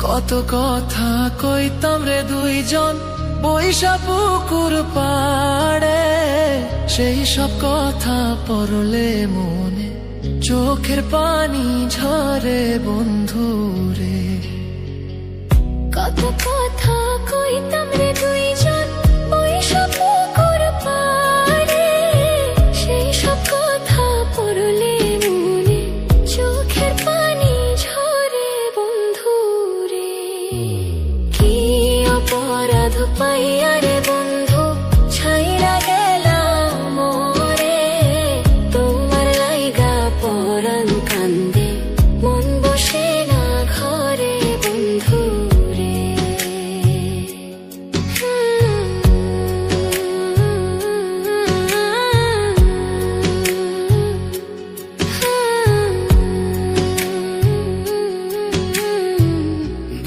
কত কথা কইতাম রে দুইজন বৈশা পুকুর পাড়ে, সেই সব কথা পড়লে মনে চোখের পানি ঝরে বন্ধু রে। কত কথা কইতাম রে দুইজন বৈশা পুকুর পাড়ে, সেই সব কথা পড়লে মনে চোখের পানি ঝরে বন্ধু রে। কি অপরাধ পাইয়া রে বন্ধু ছাইরা গেলাম মোরে, তোমার লাইগা পরাণ কান্দে মন বসে না ঘরে বন্ধু রে।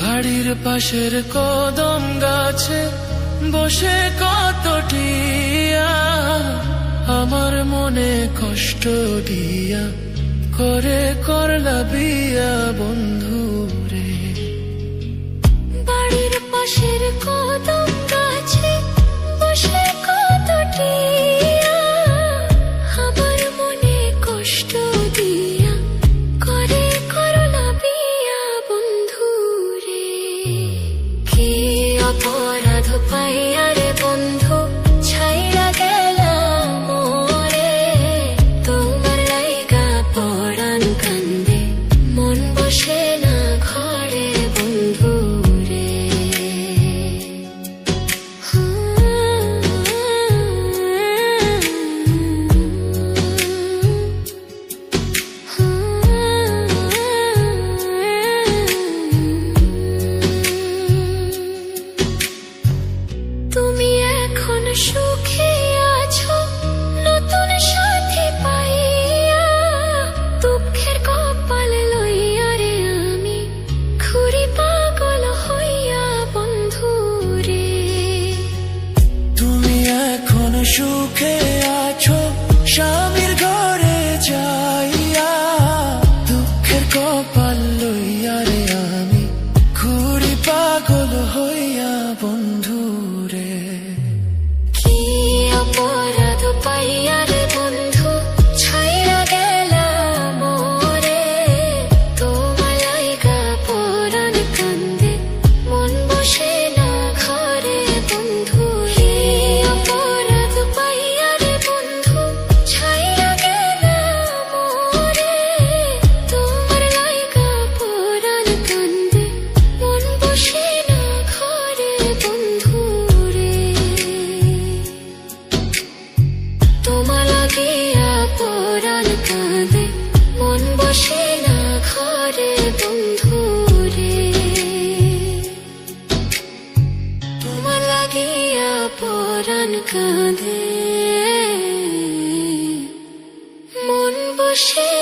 বাড়ির পাশের কদম গাছে বসে কত টিয়া, আমার মনে কষ্ট দিয়া করে করলা বিয়া বন্ধু রে। বাড়ির পাশের কদম গাছে বসে কত টিয়া, আমার মনে কষ্ট দিয়া করে করলা বিয়া বন্ধু রে। কি অপরাধ পাইয়া রে বন্ধু ছাইরা গেলাম মোরে, তোমার লাইগা পরাণ কান্দে মন বসে না ঘরে বন্ধু রে। তুমি এখন সুখে আছো নতুন সাথী পাইয়া, দুঃখের কপাল লইয়া রে আমি ঘুরি পাগল হইয়া বন্ধু রে। তুমি এখন সুখে আছো স্বামীর ঘরে যাইয়া, দুঃখের কপাল লইয়া রে আমি ঘুরি পাগল হইয়া বন্ধু রে। কি অপরাধ পাইয়া রে বন্ধু ছাইরা গেলাম মোরে, তোমার লাইগা পরাণ কান্দে মন বসে না ঘরে বন্ধু রে। অপরাধ পাইয়া রে বন্ধু ছাইরা গেলাম মোরে, তোমার লাইগা পরাণ কান্দে মন বসে না ঘরে বন্ধু রে। তোমার লাগিয়া পরাণ কাঁদে মন বসে না ঘরে বন্ধু রে। তোমার লাগিয়া পরাণ কাঁদে মন বসে